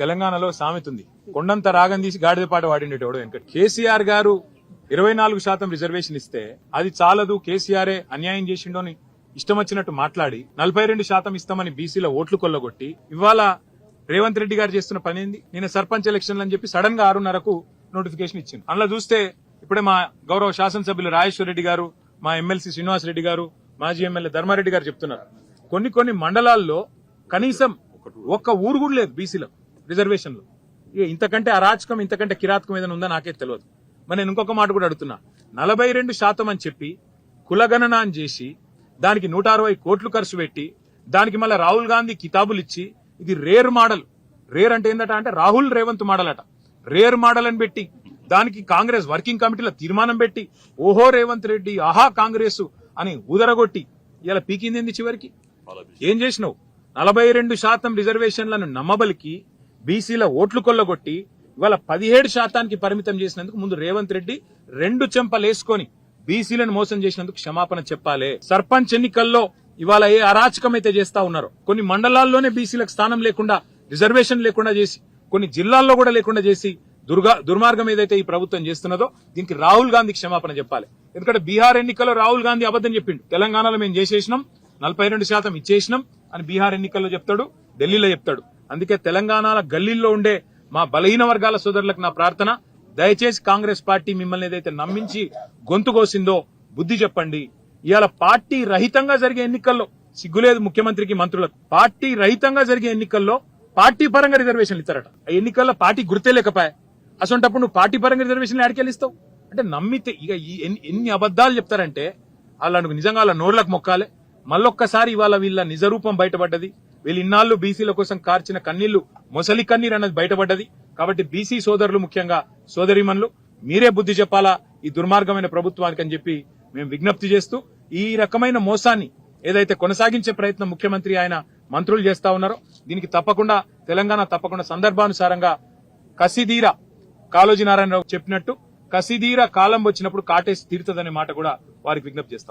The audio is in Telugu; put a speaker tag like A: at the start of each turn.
A: తెలంగాణలో సామెత ఉంది, కొండంత రాగం తీసి గాడిద పాట వాడిండేటోడు వెనక. కేసీఆర్ గారు 24% రిజర్వేషన్ ఇస్తే అది చాలదు, కేసీఆరే అన్యాయం చేసిండో అని ఇష్టం వచ్చినట్టు మాట్లాడి 42% ఇస్తామని బీసీలో ఓట్లు కొల్లగొట్టి ఇవాళ రేవంత్ రెడ్డి గారు చేస్తున్న పని ఏంది? నేను సర్పంచ్ ఎలక్షన్లు అని చెప్పి సడన్ గా 6:30కు నోటిఫికేషన్ ఇచ్చింది. అందులో చూస్తే ఇప్పుడే మా గౌరవ శాసనసభ్యులు రాజేశ్వర్ రెడ్డి గారు, మా ఎమ్మెల్సీ శ్రీనివాస్ రెడ్డి గారు, మాజీ ఎమ్మెల్యే ధర్మారెడ్డి గారు చెప్తున్నారు, కొన్ని మండలాల్లో కనీసం ఒక్క ఊరు కూడా లేదు బీసీలో రిజర్వేషన్లు. ఇక ఇంతకంటే అరాచకం, ఇంతకంటే కిరాతకం ఏదైనా ఉందా నాకే తెలియదు. మరి నేను ఇంకొక మాట కూడా అడుగుతున్నా, 42% అని చెప్పి కులగణన అని చేసి దానికి 160 కోట్లు ఖర్చు పెట్టి దానికి మళ్ళీ రాహుల్ గాంధీ కితాబులు ఇచ్చి ఇది రేర్ మోడల్, రేర్ అంటే ఏందట అంటే రాహుల్ రేవంత్ మోడల్ అట, రేర్ మోడల్ అని పెట్టి దానికి కాంగ్రెస్ వర్కింగ్ కమిటీలో తీర్మానం పెట్టి ఓహో రేవంత్ రెడ్డి ఆహా కాంగ్రెస్ అని ఊదరగొట్టి ఇలా పీకింది చివరికి. ఏం చేసినావు? 42% రిజర్వేషన్లను నమ్మబలికి బీసీల ఓట్లు కొల్లగొట్టి ఇవాళ 17% పరిమితం చేసినందుకు ముందు రేవంత్ రెడ్డి 2 చెంపలేసుకొని బీసీలను మోసం చేసినందుకు క్షమాపణ చెప్పాలి. సర్పంచ్ ఎన్నికల్లో ఇవాళ ఏ అరాచకం అయితే చేస్తా ఉన్నారో, కొన్ని మండలాల్లోనే బీసీలకు స్థానం లేకుండా, రిజర్వేషన్ లేకుండా చేసి, కొన్ని జిల్లాల్లో కూడా లేకుండా చేసి దుర్మార్గం ఏదైతే ఈ ప్రభుత్వం చేస్తున్నదో దీనికి రాహుల్ గాంధీ క్షమాపణ చెప్పాలి. ఎందుకంటే బీహార్ ఎన్నికల్లో రాహుల్ గాంధీ అబద్దం చెప్పిండు, తెలంగాణలో మేము చేసేసినాం 42% ఇచ్చేసినాం అని బీహార్ ఎన్నికల్లో చెప్తాడు, ఢిల్లీలో చెప్తాడు. అందుకే తెలంగాణ గల్లీల్లో ఉండే మా బలహీన వర్గాల సోదరులకు నా ప్రార్థన, దయచేసి కాంగ్రెస్ పార్టీ మిమ్మల్ని ఏదైతే నమ్మించి గొంతు కోసిందో బుద్ధి చెప్పండి. ఇవాళ పార్టీ రహితంగా జరిగే ఎన్నికల్లో సిగ్గులేదు ముఖ్యమంత్రికి, మంత్రులకు. పార్టీ రహితంగా జరిగే ఎన్నికల్లో పార్టీ పరంగా రిజర్వేషన్లు ఇస్తారట. ఆ ఎన్నికల్లో పార్టీ గుర్తే లేకపోయా, అసొంటప్పుడు నువ్వు పార్టీ పరంగా రిజర్వేషన్లు ఆడికెళ్ళిస్తావు అంటే నమ్మితే ఇక ఎన్ని అబద్దాలు చెప్తారంటే వాళ్ళ నిజంగా వాళ్ళ నోర్లకు మొక్కాలే. మళ్ళొక్కసారి ఇవాళ వీళ్ళ నిజరూపం బయటపడ్డది. వీళ్ళు ఇన్నాళ్లు బీసీల కోసం కార్చిన కన్నీళ్లు మొసలి కన్నీరు అన్నది బయటపడ్డది. కాబట్టి బీసీ సోదరులు, ముఖ్యంగా సోదరీమణులు, మీరే బుద్ధి చెప్పాలా ఈ దుర్మార్గమైన ప్రభుత్వానికి అని చెప్పి మేము విజ్ఞప్తి చేస్తూ, ఈ రకమైన మోసాన్ని ఏదైతే కొనసాగించే ప్రయత్నం ముఖ్యమంత్రి ఆయన మంత్రులు చేస్తా ఉన్నారో దీనికి తప్పకుండా తెలంగాణ సందర్భానుసారంగా కసిదీరా, కాళోజీ నారాయణరావు చెప్పినట్టు కసిదీరా కాలం వచ్చినప్పుడు కాటేసి తీరుతుందనే మాట కూడా వారికి విజ్ఞప్తి చేస్తాం.